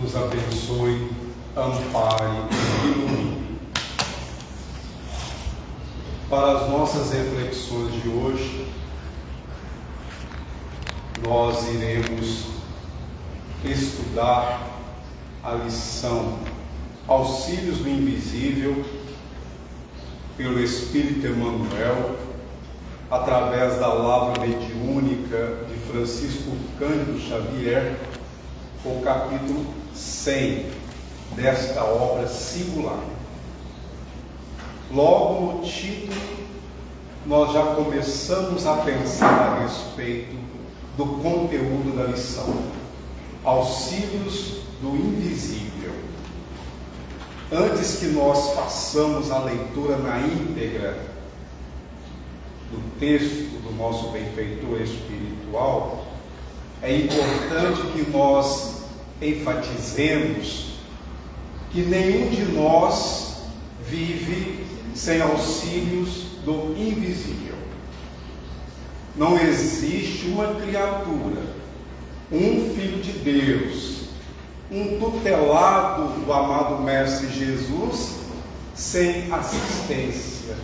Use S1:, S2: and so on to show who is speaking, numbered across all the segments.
S1: nos abençoe, ampare e ilumine. Para as nossas reflexões de hoje, nós iremos estudar a lição Auxílios do Invisível, pelo Espírito Emmanuel, através da Lavra Mediúnica de Francisco Cândido Xavier, o capítulo 100 desta obra singular. Logo no título, nós já começamos a pensar a respeito do conteúdo da lição, Auxílios do Invisível. Antes que nós façamos a leitura na íntegra do texto do nosso benfeitor espiritual, é importante que nós enfatizemos que nenhum de nós vive sem auxílios do invisível. Não existe uma criatura, um filho de Deus, um tutelado do amado Mestre Jesus, sem assistência,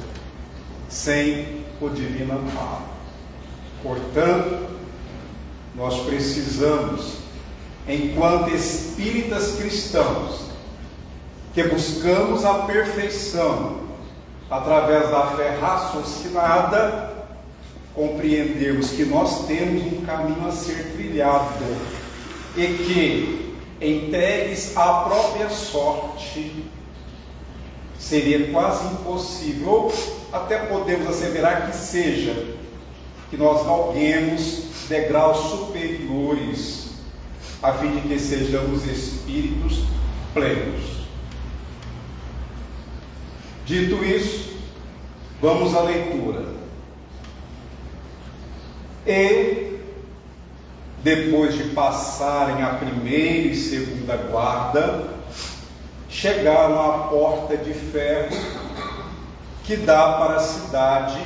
S1: sem o divino amparo. Portanto, nós precisamos, enquanto espíritas cristãos, que buscamos a perfeição através da fé raciocinada, compreendermos que nós temos um caminho a ser trilhado e que, entregues à própria sorte, seria quase impossível, ou até podemos asseverar que seja, que nós galguemos degraus superiores, a fim de que sejamos espíritos plenos. Dito isso, vamos à leitura. E, depois de passarem a primeira e segunda guarda, chegaram à porta de ferro que dá para a cidade,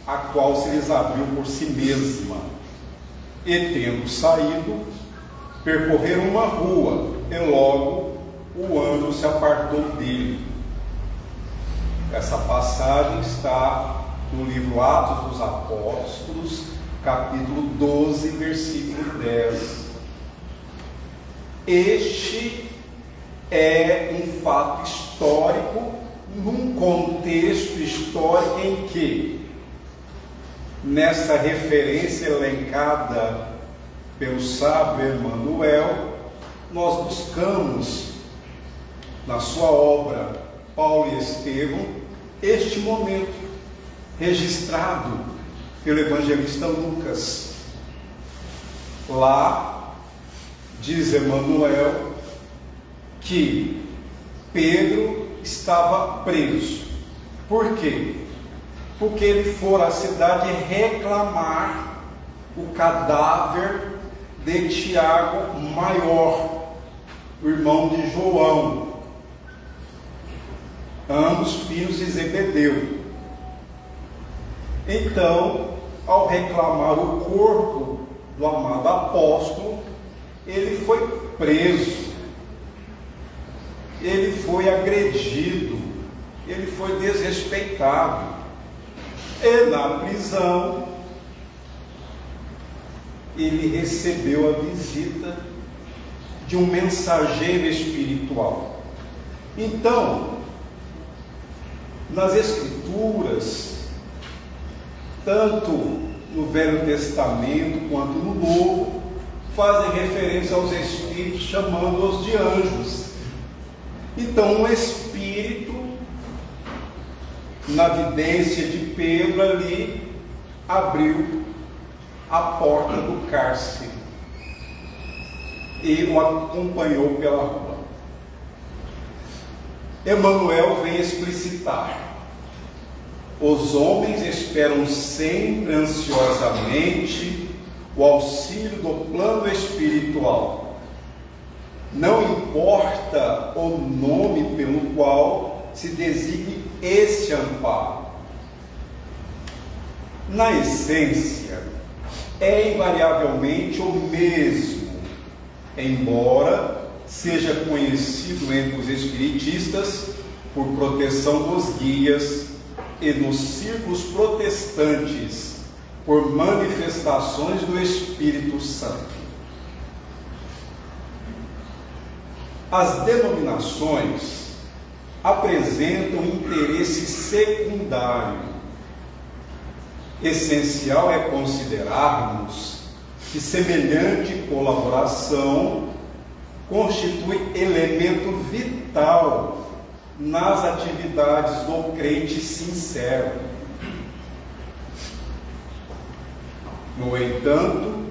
S1: a qual se lhes abriu por si mesma. E, tendo saído, percorreram uma rua, e logo o anjo se apartou dele. Essa passagem está no livro Atos dos Apóstolos, capítulo 12, versículo 10. Este é um fato histórico, num contexto histórico em que, nessa referência elencada pelo sábio Emmanuel, nós buscamos, na sua obra Paulo e Estevão, este momento registrado pelo evangelista Lucas. Lá diz Emmanuel que Pedro estava preso. Por quê? Porque ele fora à cidade reclamar o cadáver de Tiago Maior, o irmão de João, ambos filhos de Zebedeu. Então, ao reclamar o corpo do amado apóstolo, ele foi preso, ele foi agredido, ele foi desrespeitado. E na prisão, ele recebeu a visita de um mensageiro espiritual. Então, nas Escrituras, tanto no Velho Testamento quanto no Novo, fazem referência aos espíritos, chamando-os de anjos. Então, um espírito, na vidência de Pedro ali, abriu a porta do cárcere e o acompanhou pela rua. Emmanuel vem explicitar: os homens esperam sempre ansiosamente o auxílio do plano espiritual. Não importa o nome pelo qual se designe esse amparo. Na essência, é invariavelmente o mesmo, embora seja conhecido entre os espiritistas por proteção dos guias e nos círculos protestantes por manifestações do Espírito Santo. As denominações apresentam interesse secundário. Essencial é considerarmos que semelhante colaboração constitui elemento vital nas atividades do crente sincero. No entanto,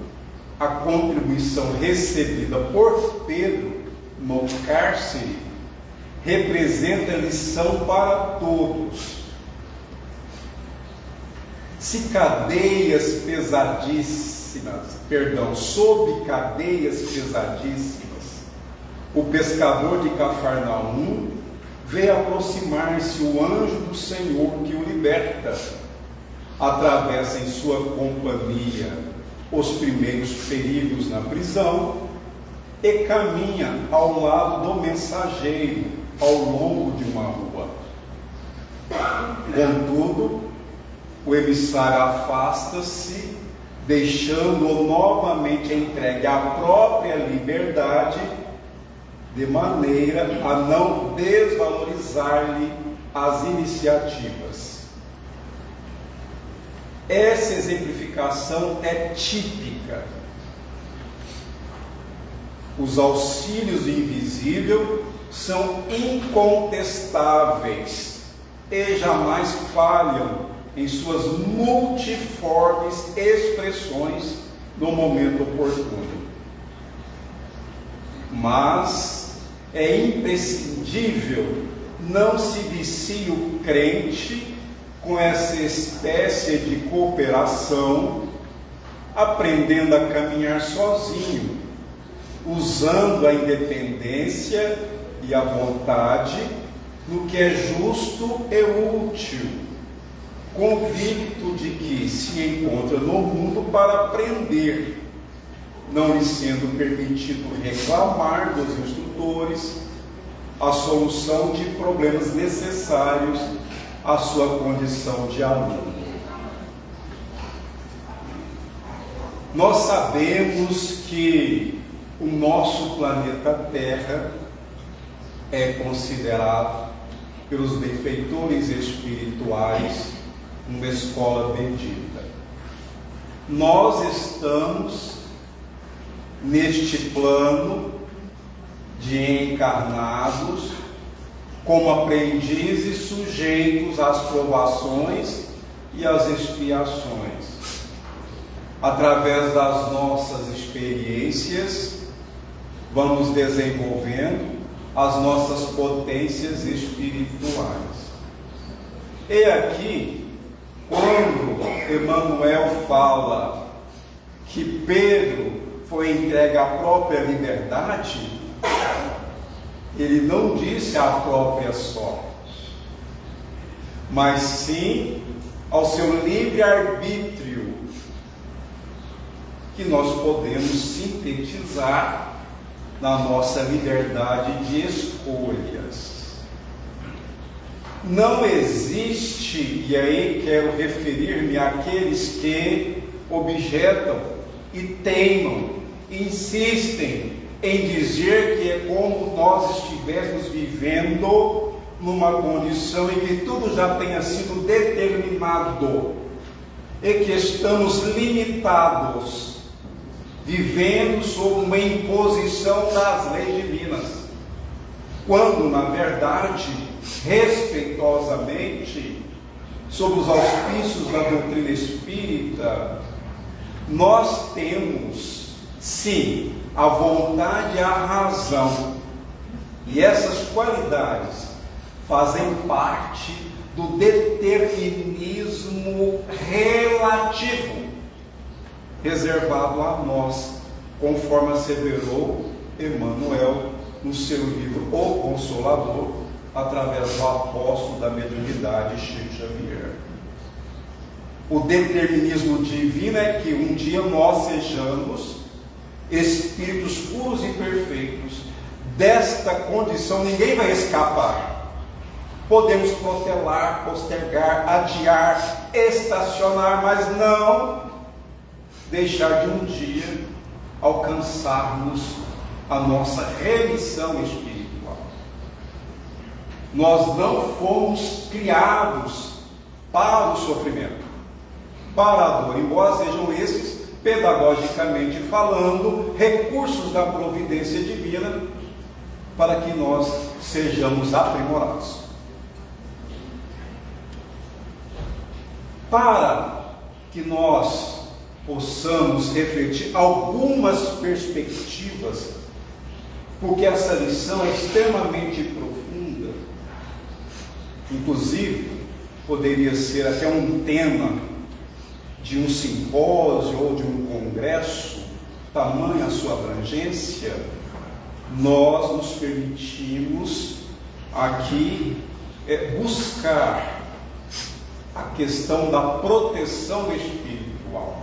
S1: a contribuição recebida por Pedro no cárcere representa lição para todos. Se sob cadeias pesadíssimas, o pescador de Cafarnaum vê aproximar-se o anjo do Senhor que o liberta, atravessa em sua companhia os primeiros perigos na prisão e caminha ao lado do mensageiro ao longo de uma rua. Contudo, o emissário afasta-se, deixando-o novamente entregue à própria liberdade, de maneira a não desvalorizar-lhe as iniciativas. Essa exemplificação é típica. Os auxílios do invisível são incontestáveis e jamais falham em suas multiformes expressões no momento oportuno. Mas é imprescindível não se vicie o crente com essa espécie de cooperação, aprendendo a caminhar sozinho, usando a independência e a vontade no que é justo e útil, convicto de que se encontra no mundo para aprender, não lhe sendo permitido reclamar dos instrutores a solução de problemas necessários à sua condição de aluno. Nós sabemos que o nosso planeta Terra é considerado pelos benfeitores espirituais uma escola bendita. Nós estamos neste plano de encarnados como aprendizes sujeitos às provações e às expiações. Através das nossas experiências, vamos desenvolvendo as nossas potências espirituais. E aqui, quando Emmanuel fala que Pedro foi entregue à própria liberdade, ele não disse à própria sorte, mas sim ao seu livre-arbítrio, que nós podemos sintetizar na nossa liberdade de escolhas. Não existe, e aí quero referir-me àqueles que objetam e teimam, insistem em dizer que é como nós estivéssemos vivendo numa condição em que tudo já tenha sido determinado e que estamos limitados, vivendo sob uma imposição das leis divinas, quando na verdade, respeitosamente, sob os auspícios da doutrina espírita, nós temos sim a vontade e a razão, e essas qualidades fazem parte do determinismo relativo reservado a nós, conforme asseverou Emmanuel no seu livro O Consolador, através do apóstolo da mediunidade Chico Xavier. O determinismo divino é que um dia nós sejamos espíritos puros e perfeitos, desta condição ninguém vai escapar. Podemos protelar, postergar, adiar, estacionar, mas não deixar de um dia alcançarmos a nossa remissão espiritual. Nós não fomos criados para o sofrimento, para a dor, embora sejam esses, pedagogicamente falando, recursos da providência divina para que nós sejamos aprimorados. Para que nós possamos refletir algumas perspectivas, porque essa lição é extremamente profunda, inclusive poderia ser até um tema de um simpósio ou de um congresso, tamanha a sua abrangência. Nós nos permitimos aqui buscar a questão da proteção espiritual,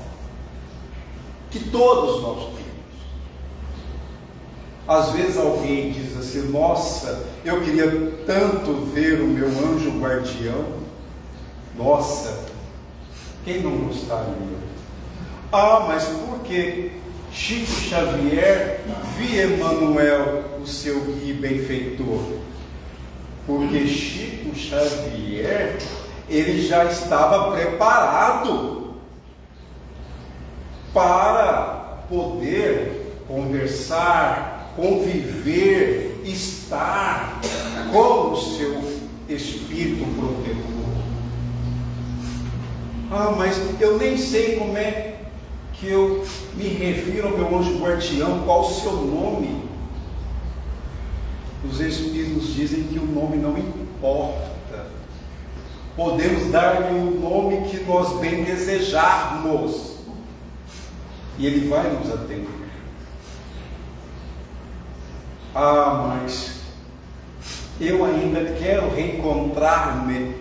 S1: que todos nós temos. Às vezes alguém diz assim: nossa, eu queria tanto ver o meu anjo guardião. Nossa, quem não gostaria? Ah, mas por que Chico Xavier via Emmanuel, o seu guia e benfeitor? Porque Chico Xavier, ele já estava preparado para poder conversar, conviver, estar com o seu espírito protetor. Ah, mas eu nem sei como é que eu me refiro ao meu anjo guardião, qual o seu nome? Os Espíritos dizem que o nome não importa. Podemos dar-lhe o nome que nós bem desejarmos, e ele vai nos atender. Ah, mas eu ainda quero reencontrar-me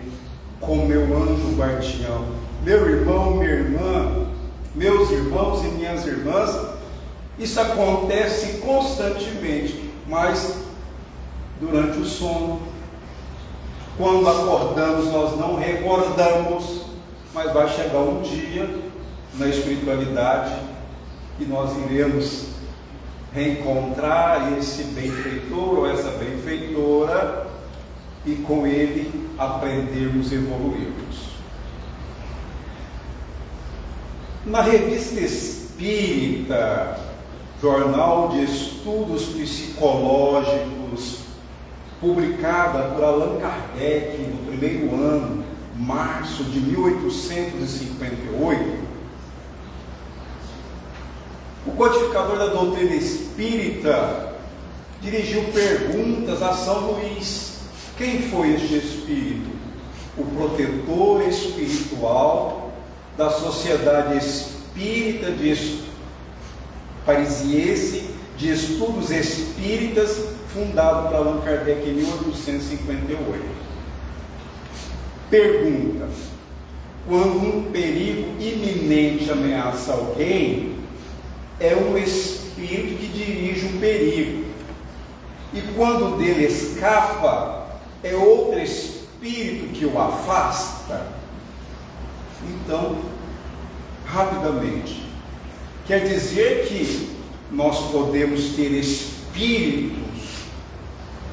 S1: com meu anjo guardião. Meu irmão, minha irmã, meus irmãos e minhas irmãs, isso acontece constantemente, mas durante o sono, quando acordamos, nós não recordamos, mas vai chegar um dia na espiritualidade e nós iremos reencontrar esse benfeitor ou essa benfeitora e com ele aprendermos e evoluirmos. Na Revista Espírita, Jornal de Estudos Psicológicos, publicada por Allan Kardec no primeiro ano, março de 1858, o codificador da doutrina espírita dirigiu perguntas a São Luís. Quem foi este espírito? O protetor espiritual da Sociedade Espírita Parisiense de Estudos Espíritas, fundado por Allan Kardec em 1858. Pergunta: quando um perigo iminente ameaça alguém, é um espírito que dirige um perigo, e quando dele escapa, é outro espírito que o afasta. Então, rapidamente, quer dizer que nós podemos ter espíritos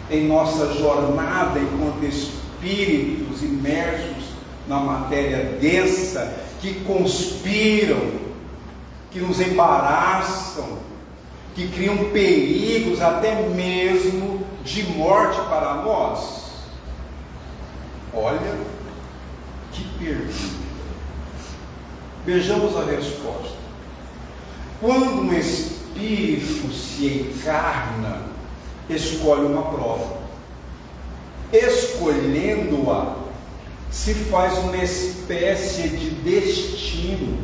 S1: em nossa jornada enquanto espíritos imersos na matéria densa, que conspiram, que nos embaraçam, que criam perigos até mesmo de morte para nós? Olha que pergunta. Vejamos a resposta. Quando um espírito se encarna, escolhe uma prova. Escolhendo-a, se faz uma espécie de destino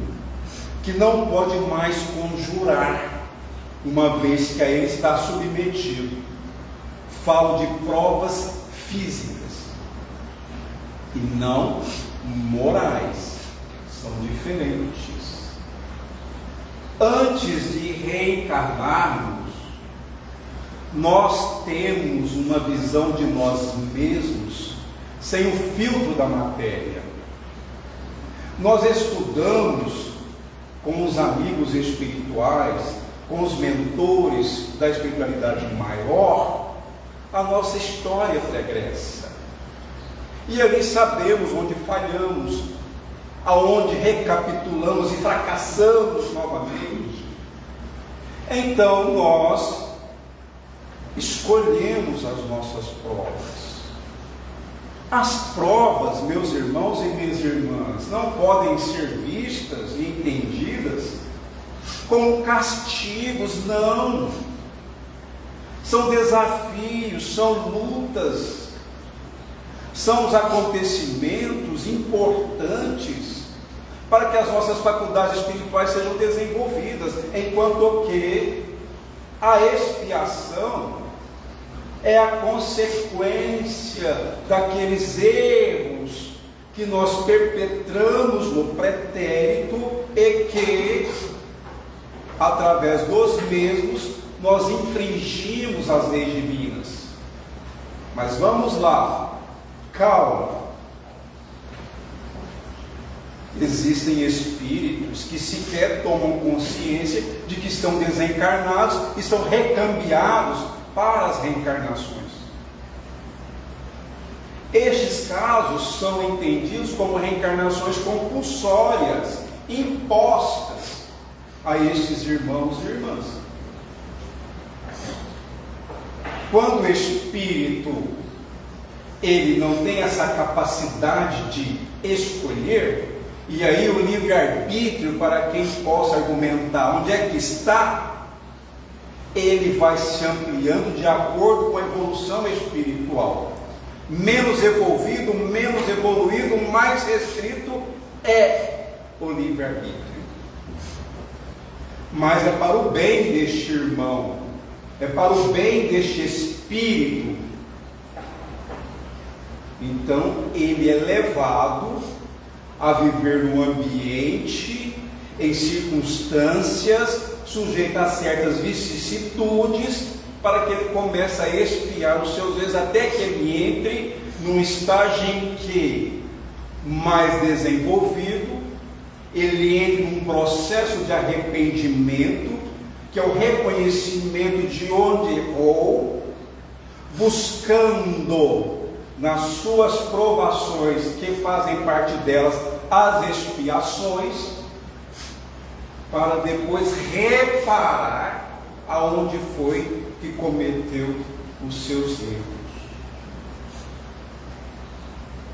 S1: que não pode mais conjurar, uma vez que a ele está submetido. Falo de provas físicas e não morais. São diferentes. Antes de reencarnarmos, nós temos uma visão de nós mesmos sem o filtro da matéria. Nós estudamos com os amigos espirituais, com os mentores da espiritualidade maior, a nossa história pregressa. E ali sabemos onde falhamos, aonde recapitulamos e fracassamos novamente. Então nós escolhemos as nossas provas. As provas, meus irmãos e minhas irmãs, não podem ser vistas e entendidas como castigos, não. São desafios, são lutas, são os acontecimentos importantes para que as nossas faculdades espirituais sejam desenvolvidas, enquanto que a expiação é a consequência daqueles erros que nós perpetramos no pretérito e que, através dos mesmos, nós infringimos as leis divinas. Mas vamos lá, calma. Existem espíritos que sequer tomam consciência de que estão desencarnados, estão recambiados para as reencarnações. Estes casos são entendidos como reencarnações compulsórias, impostas a estes irmãos e irmãs. Quando o espírito ele não tem essa capacidade de escolher, e aí o livre-arbítrio, para quem possa argumentar onde é que está, ele vai se ampliando de acordo com a evolução espiritual. Menos evoluído, menos evoluído, mais restrito é o livre-arbítrio. Mas é para o bem deste irmão, é para o bem deste espírito. Então ele é levado a viver num ambiente, em circunstâncias, sujeito a certas vicissitudes, para que ele comece a expiar os seus erros, até que ele entre num estágio em que, mais desenvolvido, ele entre num processo de arrependimento, que é o reconhecimento de onde errou, buscando nas suas provações, que fazem parte delas, as expiações, para depois reparar aonde foi que cometeu os seus erros.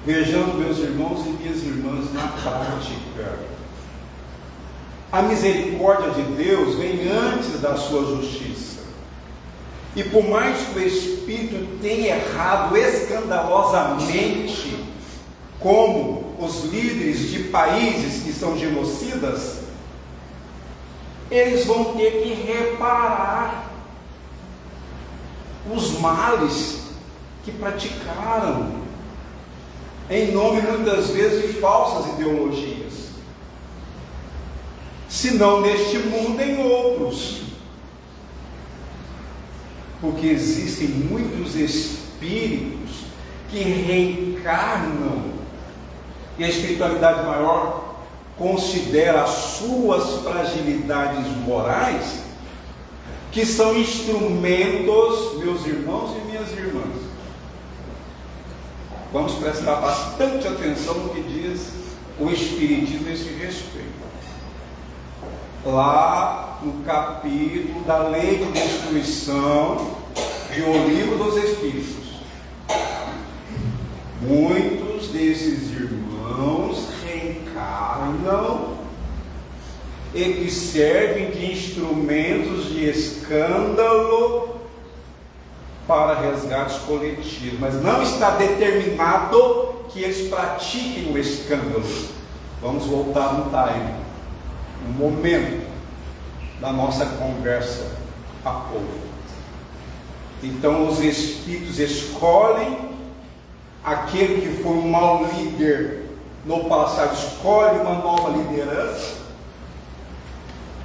S1: Vejamos, meus irmãos e minhas irmãs, na prática. A misericórdia de Deus vem antes da sua justiça. E por mais que o Espírito tenha errado escandalosamente, como os líderes de países que são genocidas, eles vão ter que reparar os males que praticaram, em nome muitas vezes de falsas ideologias, se não neste mundo, em outros, porque existem muitos espíritos que reencarnam, e a espiritualidade maior considera as suas fragilidades morais, que são instrumentos, meus irmãos e minhas irmãs. Vamos prestar bastante atenção no que diz o Espiritismo a esse respeito. Lá no capítulo da Lei de Destruição de O Livro dos Espíritos, muitos desses irmãos reencarnam e que servem de instrumentos de escândalo para resgates coletivos, mas não está determinado que eles pratiquem o escândalo. Vamos voltar no time, no momento da nossa conversa há pouco. Então os espíritos escolhem aquele que foi um mau líder no passado, escolhe uma nova liderança.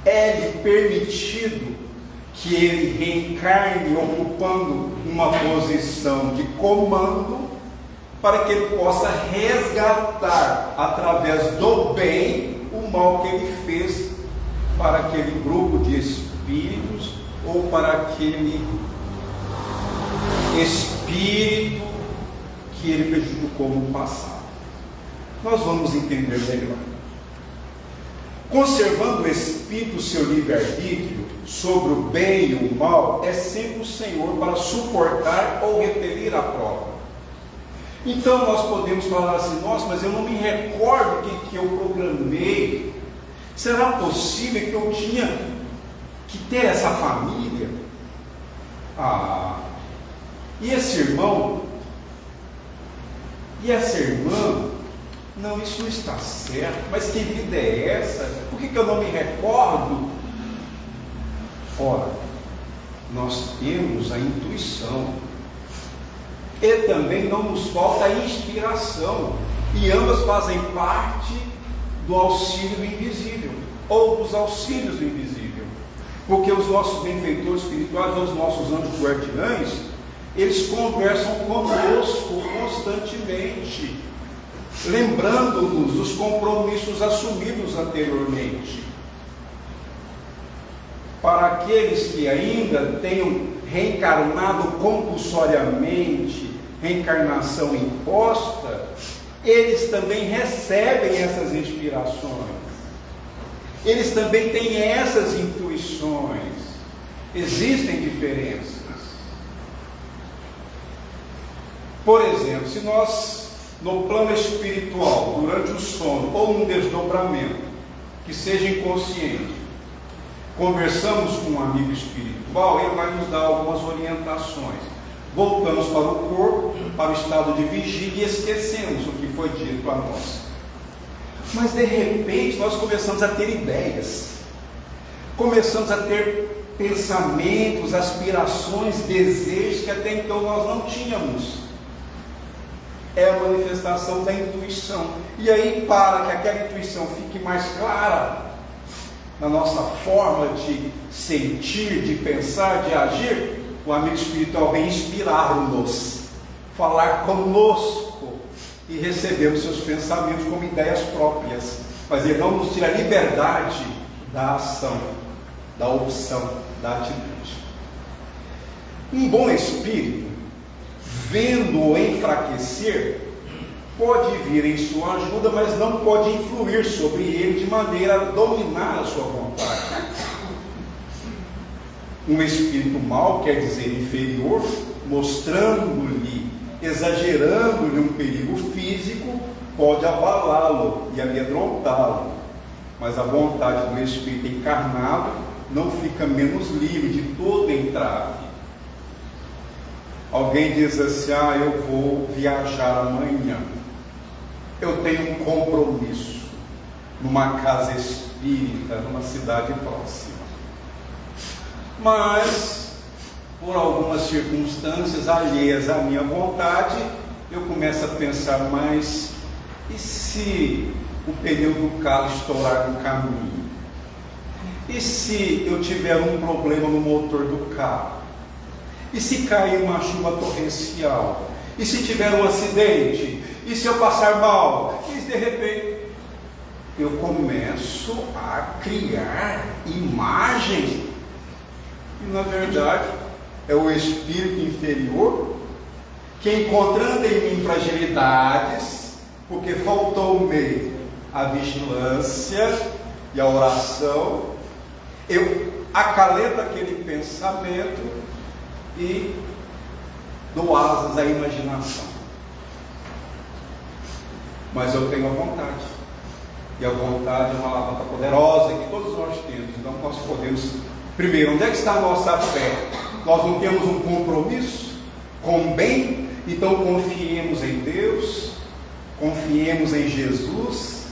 S1: É-lhe permitido que ele reencarne ocupando uma posição de comando, para que ele possa resgatar, através do bem, o mal que ele fez para aquele grupo de espíritos, ou para aquele espírito que ele prejudicou no passado. Nós vamos entender melhor. Conservando o espírito seu livre-arbítrio sobre o bem e o mal, é sempre o Senhor para suportar ou repelir a prova. Então nós podemos falar assim: nossa, mas eu não me recordo o que eu programei. Será possível que eu tinha que ter essa família? E esse irmão? E essa irmã? Não, isso não está certo. Mas que vida é essa? Por que eu não me recordo? Ora, nós temos a intuição, e também não nos falta a inspiração, e ambas fazem parte do auxílio do invisível, ou dos auxílios do invisível, porque os nossos benfeitores espirituais, os nossos anjos guardiães, eles conversam conosco constantemente, lembrando-nos dos compromissos assumidos anteriormente. Para aqueles que ainda tenham reencarnado compulsoriamente, reencarnação imposta, eles também recebem essas inspirações, eles também têm essas intuições. Existem diferenças. Por exemplo, se nós, no plano espiritual, durante o sono ou um desdobramento que seja inconsciente, conversamos com um amigo espiritual, ele vai nos dar algumas orientações. Voltamos para o corpo, para o estado de vigília, e esquecemos o que foi dito a nós. Mas de repente nós começamos a ter ideias, começamos a ter pensamentos, aspirações, desejos que até então nós não tínhamos. É a manifestação da intuição. E aí, para que aquela intuição fique mais clara na nossa forma de sentir, de pensar, de agir, o amigo espiritual vem inspirar-nos, falar conosco, e recebemos seus pensamentos como ideias próprias, mas ele não nos tira a liberdade da ação, da opção, da atitude. Um bom espírito, vendo-o enfraquecer, pode vir em sua ajuda, mas não pode influir sobre ele de maneira a dominar a sua vontade. Um espírito mau, quer dizer inferior, mostrando-lhe, exagerando-lhe um perigo físico, pode abalá-lo e amedrontá-lo, mas a vontade do espírito encarnado não fica menos livre de todo entrave. Alguém diz assim: eu vou viajar amanhã, eu tenho um compromisso numa casa espírita, numa cidade próxima, mas por algumas circunstâncias alheias à minha vontade, eu começo a pensar: mas e se o pneu do carro estourar no caminho? E se eu tiver um problema no motor do carro? E se cair uma chuva torrencial? E se tiver um acidente? E se eu passar mal? E se de repente eu começo a criar imagens, e na verdade é o espírito inferior que, encontrando em mim fragilidades, porque faltou-me a vigilância e a oração, eu acalento aquele pensamento e dou asas à imaginação. Mas eu tenho a vontade, e a vontade é uma alavanca poderosa que todos nós temos. Então nós podemos, primeiro, onde é que está a nossa fé? Nós não temos um compromisso com o bem, então confiemos em Deus, confiemos em Jesus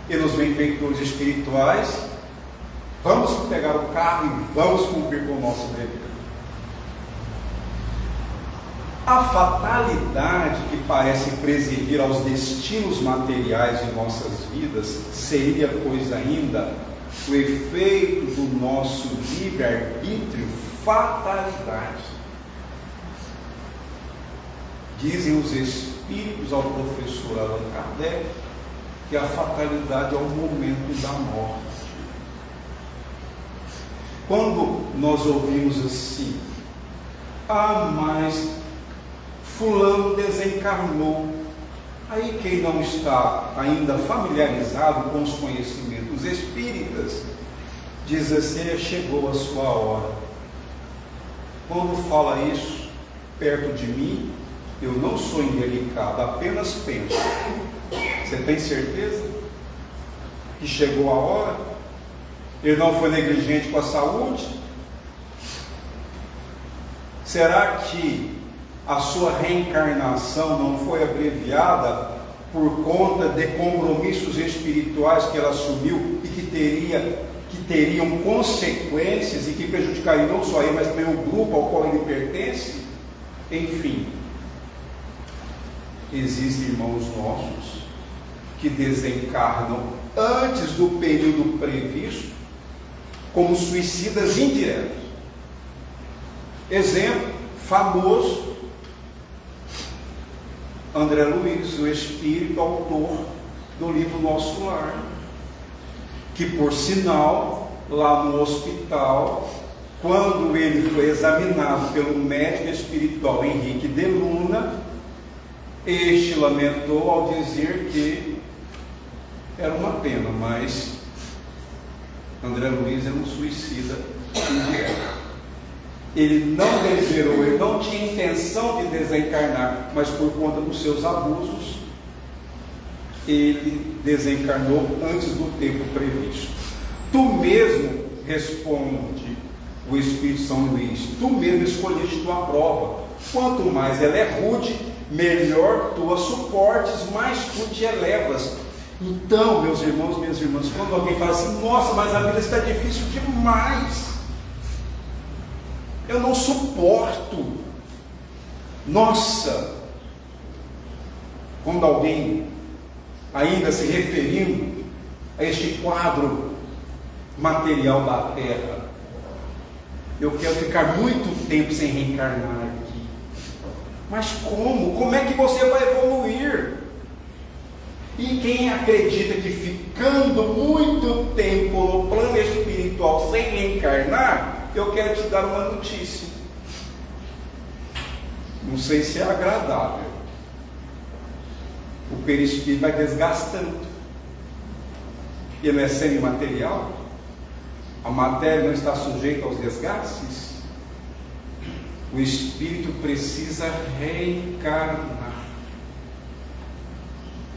S1: e nos benfeitores espirituais. Vamos pegar o carro e vamos cumprir com o nosso dever. A fatalidade que parece presidir aos destinos materiais de nossas vidas seria, pois, ainda o efeito do nosso livre-arbítrio fatalidade. Dizem os espíritos ao professor Allan Kardec que a fatalidade é o momento da morte. Quando nós ouvimos assim, mas fulano desencarnou, aí quem não está ainda familiarizado com os conhecimentos espíritas, diz assim, chegou a sua hora. Quando fala isso perto de mim, eu não sou indelicado, apenas penso. Você tem certeza que chegou a hora? Ele não foi negligente com a saúde? Será que a sua reencarnação não foi abreviada por conta de compromissos espirituais que ela assumiu e que teriam consequências e que prejudicariam não só ele, mas também o grupo ao qual ele pertence? Enfim, existem irmãos nossos que desencarnam antes do período previsto como suicidas indiretos. Exemplo famoso, André Luiz, o espírito autor do livro Nosso Lar, que por sinal, lá no hospital, quando ele foi examinado pelo médico espiritual Henrique de Luna, este lamentou ao dizer que era uma pena, mas André Luiz era um suicida indireto. Ele não deliberou, ele não tinha intenção de desencarnar, mas por conta dos seus abusos, ele desencarnou antes do tempo previsto. Tu mesmo, responde o Espírito São Luís, tu mesmo escolheste tua prova. Quanto mais ela é rude, melhor tu a suportes, mais tu te elevas. Então, meus irmãos, minhas irmãs, quando alguém fala assim, nossa, mas a vida está difícil demais, eu não suporto. Nossa, quando alguém, ainda se referindo a este quadro material da Terra, eu quero ficar muito tempo sem reencarnar aqui. Mas como? Como é que você vai evoluir? E quem acredita que ficando muito tempo no plano espiritual sem reencarnar, eu quero te dar uma notícia. Não sei se é agradável. O perispírito vai desgastando. Ele é semimaterial. A matéria não está sujeita aos desgastes. O espírito precisa reencarnar.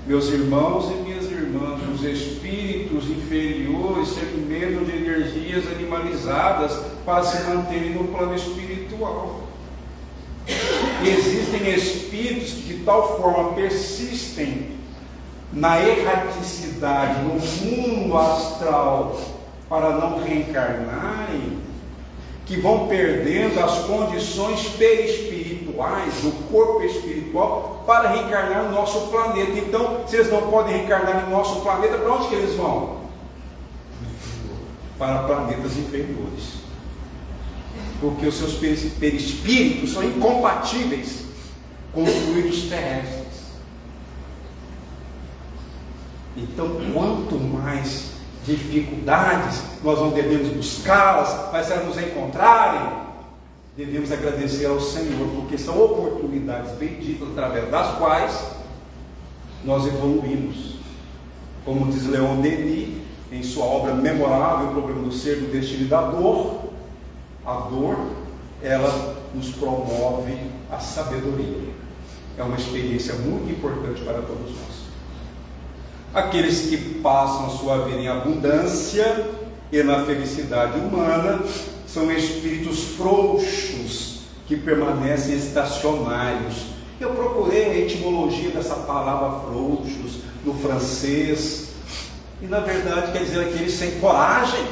S1: Meus irmãos e minhas irmãs, os espíritos inferiores têm medo de energias animalizadas para se manterem no plano espiritual. E existem espíritos que de tal forma persistem na erraticidade, no mundo astral, para não reencarnarem, que vão perdendo as condições perispirituais do corpo espiritual para reencarnar no nosso planeta. Então, se eles não podem reencarnar no nosso planeta, para onde que eles vão? Para planetas inferiores. Porque os seus perispíritos são incompatíveis com os fluidos terrestres. Então, quanto mais dificuldades nós não devemos buscá-las, mas se elas nos encontrarem, devemos agradecer ao Senhor, porque são oportunidades benditas através das quais nós evoluímos. Como diz Leon Denis em sua obra memorável, O Problema do Ser, do Destino e da Dor, a dor, ela nos promove a sabedoria. É uma experiência muito importante para todos nós. Aqueles que passam a sua vida em abundância e na felicidade humana são espíritos frouxos que permanecem estacionários. Eu procurei a etimologia dessa palavra frouxos no francês e na verdade quer dizer aqueles sem coragem,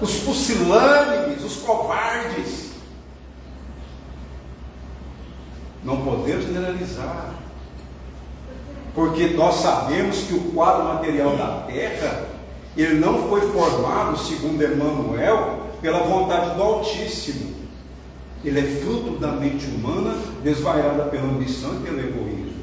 S1: os pusilânimes, os covardes. Não podemos generalizar, porque nós sabemos que o quadro material da Terra, ele não foi formado, segundo Emmanuel, pela vontade do Altíssimo. Ele é fruto da mente humana, desvairada pela ambição e pelo egoísmo.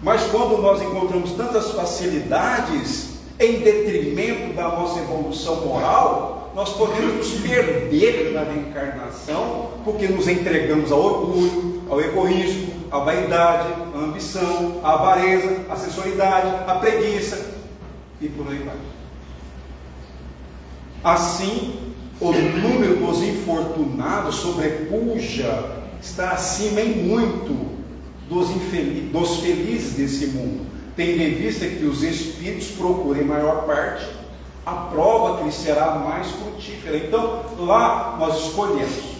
S1: Mas quando nós encontramos tantas facilidades em detrimento da nossa evolução moral, nós podemos nos perder na reencarnação, porque nos entregamos ao orgulho, ao egoísmo, à vaidade, à ambição, à avareza, à sensualidade, à preguiça, e por aí vai. Assim, o número dos infortunados sobrepuja, está acima em muito dos felizes desse mundo, tendo em vista que os espíritos procurem maior parte a prova que lhes será mais frutífera. Então, lá nós escolhemos: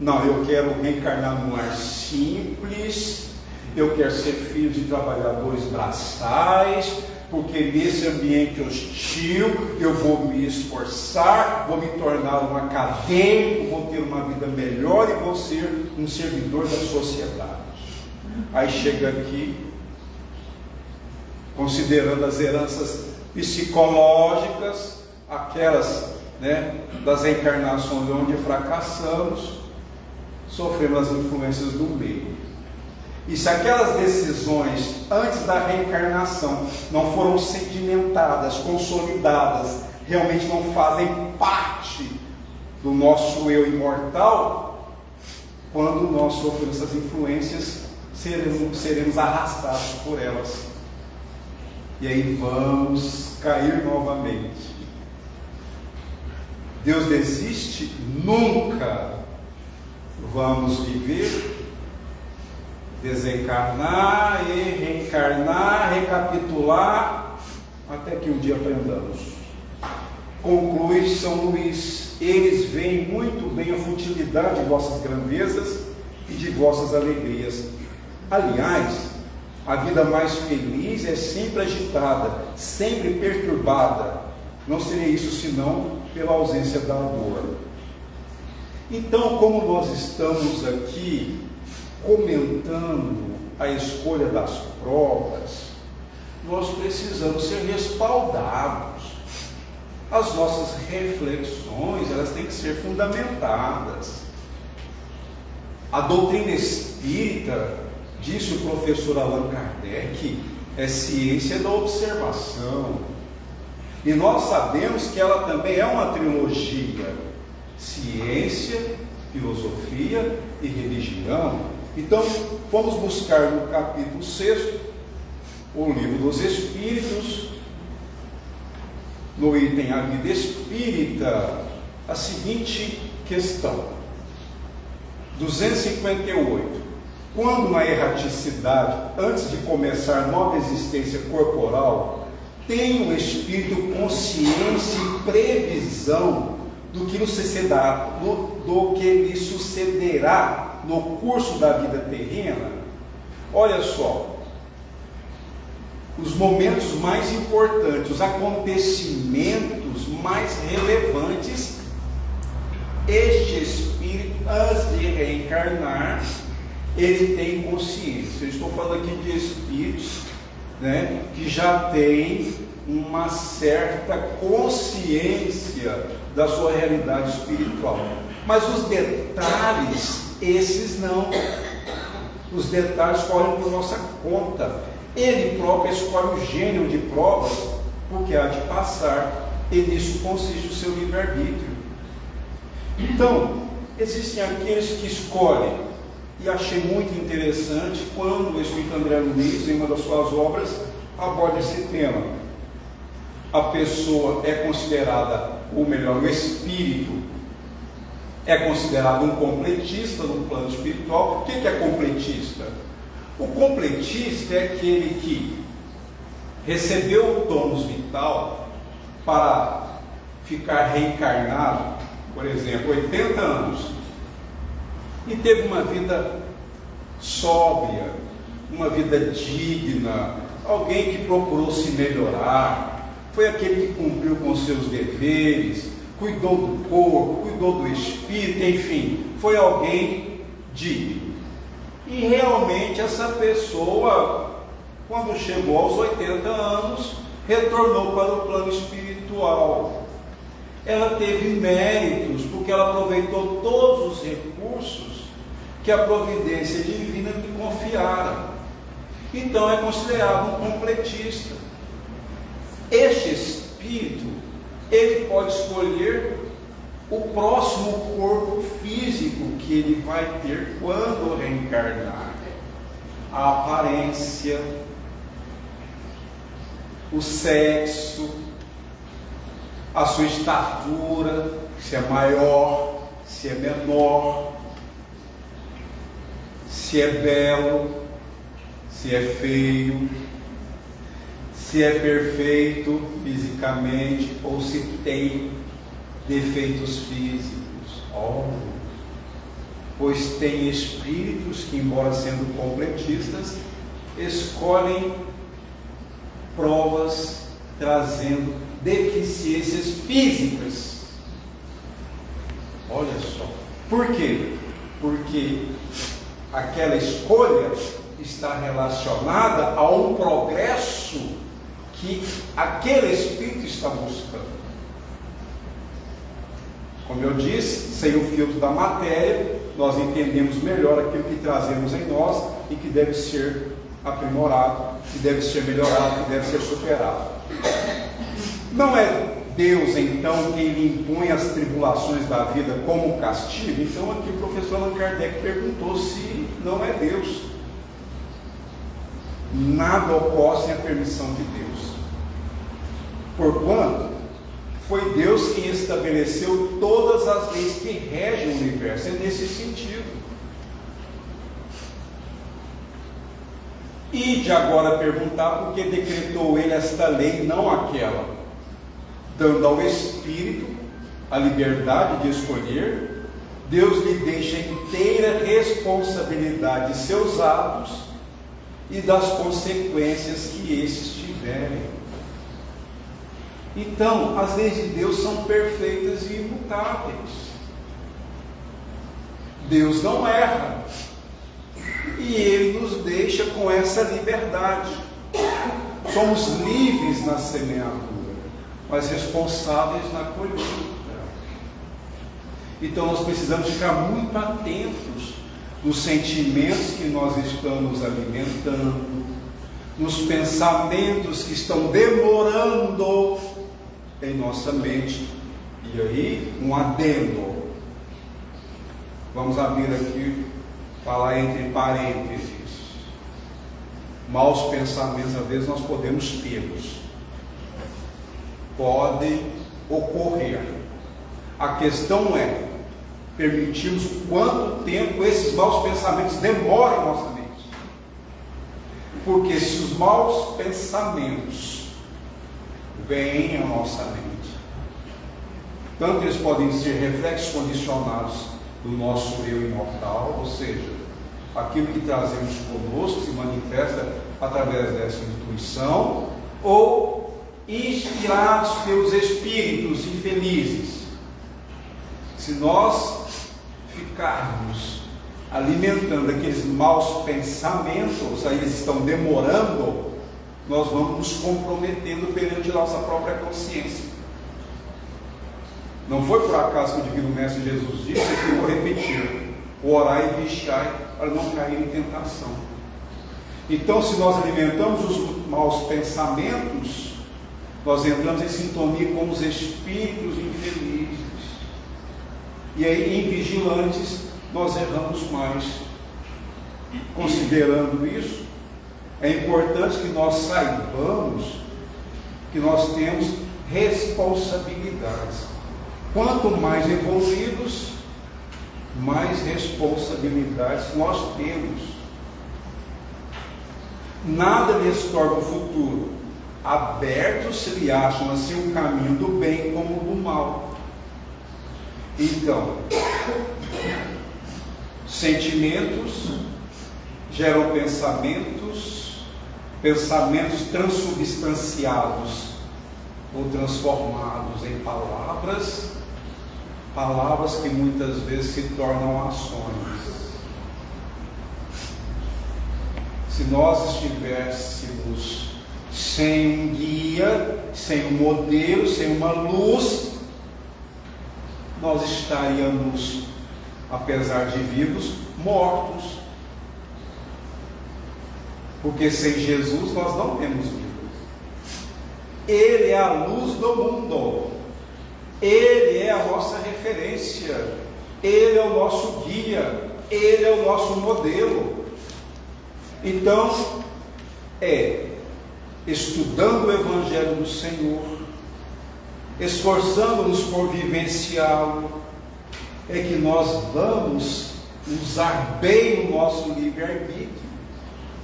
S1: não, eu quero reencarnar num lar simples, eu quero ser filho de trabalhadores braçais, porque nesse ambiente hostil eu vou me esforçar, vou me tornar um acadêmico, vou ter uma vida melhor e vou ser um servidor da sociedade. Aí chega aqui, considerando as heranças psicológicas, aquelas, das reencarnações onde fracassamos, sofremos as influências do meio. E se aquelas decisões antes da reencarnação não foram sedimentadas, consolidadas, realmente não fazem parte do nosso eu imortal, quando nós sofremos essas influências, seremos arrastados por elas. E aí vamos cair novamente. Deus desiste? Nunca. Vamos viver, desencarnar e reencarnar, recapitular, até que um dia aprendamos. Conclui São Luís: eles veem muito bem a futilidade de vossas grandezas e de vossas alegrias. Aliás, a vida mais feliz é sempre agitada, sempre perturbada. Não seria isso senão pela ausência da dor. Então, como nós estamos aqui comentando a escolha das provas, nós precisamos ser respaldados. As nossas reflexões, elas têm que ser fundamentadas. A doutrina espírita, disse o professor Allan Kardec, é ciência da observação. E nós sabemos que ela também é uma trilogia: ciência, filosofia e religião. Então, vamos buscar no capítulo 6, o Livro dos Espíritos, no item A Vida Espírita, a seguinte questão: 258. Quando na erraticidade, antes de começar nova existência corporal, tem o espírito consciência e previsão do que lhe sucederá no curso da vida terrena? Olha só, os momentos mais importantes, os acontecimentos mais relevantes, este espírito, antes de reencarnar, ele tem consciência. Eu estou falando aqui de espíritos, que já têm uma certa consciência da sua realidade espiritual. Mas os detalhes, esses não. Os detalhes correm por nossa conta. Ele próprio escolhe o gênero de provas, porque há de passar, e nisso consiste o seu livre-arbítrio. Então, existem aqueles que escolhem, e achei muito interessante quando o Espírito André Luiz, em uma das suas obras, aborda esse tema. A pessoa é considerada, ou melhor, o espírito é considerado um completista no plano espiritual. O que é completista? O completista é aquele que recebeu o tônus vital para ficar reencarnado, por exemplo, 80 anos, e teve uma vida sóbria, uma vida digna, alguém que procurou se melhorar, foi aquele que cumpriu com seus deveres, cuidou do corpo, cuidou do espírito, enfim, foi alguém digno. E realmente essa pessoa, quando chegou aos 80 anos, retornou para o plano espiritual. ela teve méritos, porque ela aproveitou todos os recursos que a providência divina lhe confiara. Então é considerado um completista. Este espírito, ele pode escolher o próximo corpo físico que ele vai ter quando reencarnar. A aparência, o sexo, a sua estatura, se é maior, se é menor, se é belo, se é feio, se é perfeito fisicamente ou se tem defeitos físicos. Pois tem espíritos que, embora sendo completistas, escolhem provas trazendo deficiências físicas. Olha só. Por quê? Porque aquela escolha está relacionada a um progresso que aquele espírito está buscando. Como eu disse, sem o filtro da matéria, nós entendemos melhor aquilo que trazemos em nós e que deve ser aprimorado, que deve ser melhorado, que deve ser superado. Não é Deus, então, quem lhe impõe as tribulações da vida como castigo? Então, aqui o professor Allan Kardec perguntou se não é Deus. Nada ocorre sem a permissão de Deus. Porquanto foi Deus quem estabeleceu todas as leis que regem o universo. É nesse sentido. E de agora perguntar por que decretou ele esta lei e não aquela, dando ao Espírito a liberdade de escolher. Deus lhe deixa inteira responsabilidade de seus atos e das consequências que esses tiverem. Então, as leis de Deus são perfeitas e imutáveis. Deus não erra. E Ele nos deixa com essa liberdade. Somos livres na semeadura, mas responsáveis na colheita. Então nós precisamos ficar muito atentos nos sentimentos que nós estamos alimentando, nos pensamentos que estão demorando em nossa mente. E aí, um adendo. Vamos abrir aqui, falar entre parênteses. Maus pensamentos, às vezes, nós podemos tê-los. Podem ocorrer. A questão é permitirmos quanto tempo esses maus pensamentos demoram em nossa mente. Porque se os maus pensamentos vêm à nossa mente, tanto eles podem ser reflexos condicionados do nosso eu imortal, ou seja, aquilo que trazemos conosco se manifesta através dessa intuição, ou inspirados pelos espíritos infelizes. Se nós ficarmos alimentando aqueles maus pensamentos, aí eles estão demorando, nós vamos nos comprometendo perante nossa própria consciência. Não foi por acaso que o Divino Mestre Jesus disse, que eu vou repetir: orai e vigiai para não cair em tentação. Então, se nós alimentamos os maus pensamentos, nós entramos em sintonia com os espíritos infelizes. E aí, invigilantes, nós erramos mais. Considerando isso, é importante que nós saibamos que nós temos responsabilidades. Quanto mais evoluídos, mais responsabilidades nós temos. Nada lhes torna o futuro. Abertos se lhe acham assim o caminho do bem como do mal. Então, sentimentos geram pensamentos, pensamentos transubstanciados ou transformados em palavras, palavras que muitas vezes se tornam ações. Se nós nós estaríamos, apesar de vivos, mortos. Porque sem Jesus nós não temos vida. Ele é a luz do mundo. Ele é a nossa referência. Ele é o nosso guia. Ele é o nosso modelo. Então, estudando o Evangelho do Senhor, esforçando-nos por vivenciá-lo, é que nós vamos usar bem o nosso livre-arbítrio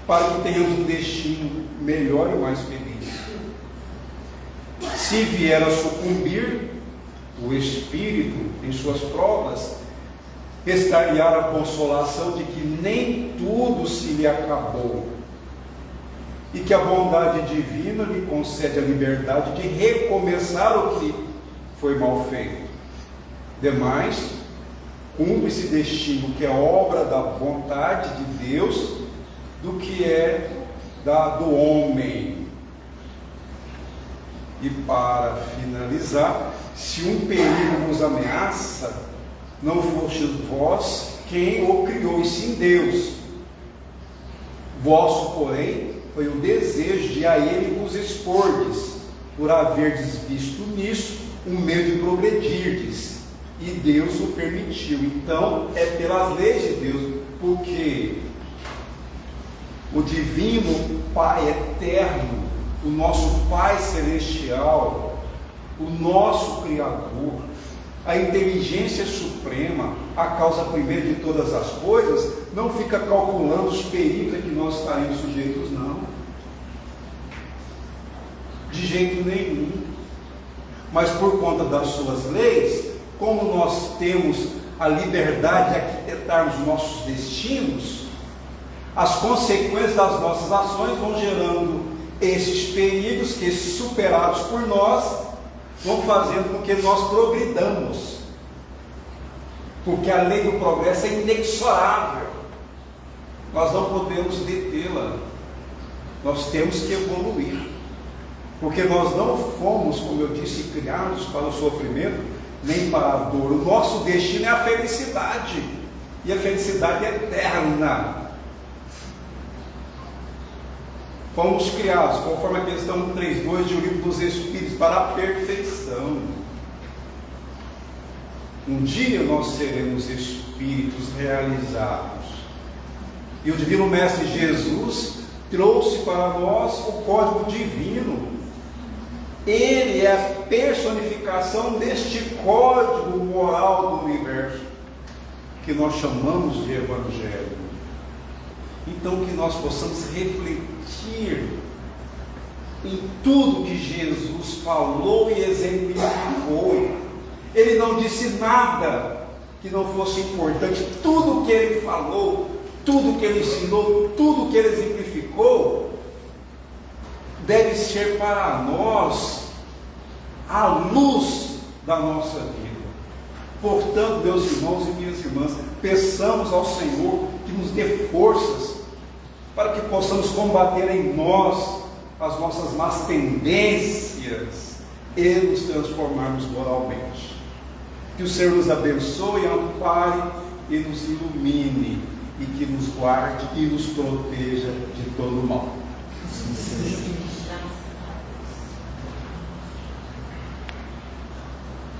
S1: para que tenhamos um destino melhor e mais feliz. Se vier a sucumbir, o Espírito, em suas provas, estaria a consolação de que nem tudo se lhe acabou e que a bondade divina lhe concede a liberdade de recomeçar o que foi mal feito. Demais, cumpre esse destino que é obra da vontade de Deus do que é do homem. E para finalizar, se um perigo vos ameaça, não fostes vós quem o criou, e sim Deus. Vosso, porém, foi o desejo de a ele vos expordes, por haverdes visto nisso um meio de progredirdes, e Deus o permitiu. Então, é pelas leis de Deus, porque o divino Pai eterno, o nosso Pai celestial, o nosso Criador, a inteligência suprema, a causa primeira de todas as coisas, não fica calculando os perigos a que nós estaremos sujeitos, não. De jeito nenhum. Mas por conta das suas leis, como nós temos a liberdade de arquitetarmos nossos destinos, as consequências das nossas ações vão gerando esses perigos que, superados por nós, vão fazendo com que nós progridamos. Porque a lei do progresso é inexorável. Nós não podemos detê-la. Nós temos que evoluir. Porque nós não fomos, como eu disse, criados para o sofrimento, nem para a dor. O nosso destino é a felicidade. E a felicidade é eterna. Fomos criados, conforme a questão 3.2 do Livro dos Espíritos, para a perfeição. Um dia nós seremos espíritos realizados. E o Divino Mestre Jesus trouxe para nós o código divino. Ele é a personificação deste código moral do universo, que nós chamamos de Evangelho. Então, que nós possamos refletir em tudo que Jesus falou e exemplificou. Ele não disse nada que não fosse importante. Tudo que ele falou, tudo que ele ensinou, tudo que ele exemplificou, deve ser para nós a luz da nossa vida. Portanto, meus irmãos e minhas irmãs, peçamos ao Senhor que nos dê forças para que possamos combater em nós as nossas más tendências e nos transformarmos moralmente. Que o Senhor nos abençoe, ampare e nos ilumine, e que nos guarde e nos proteja de todo o mal. Sim,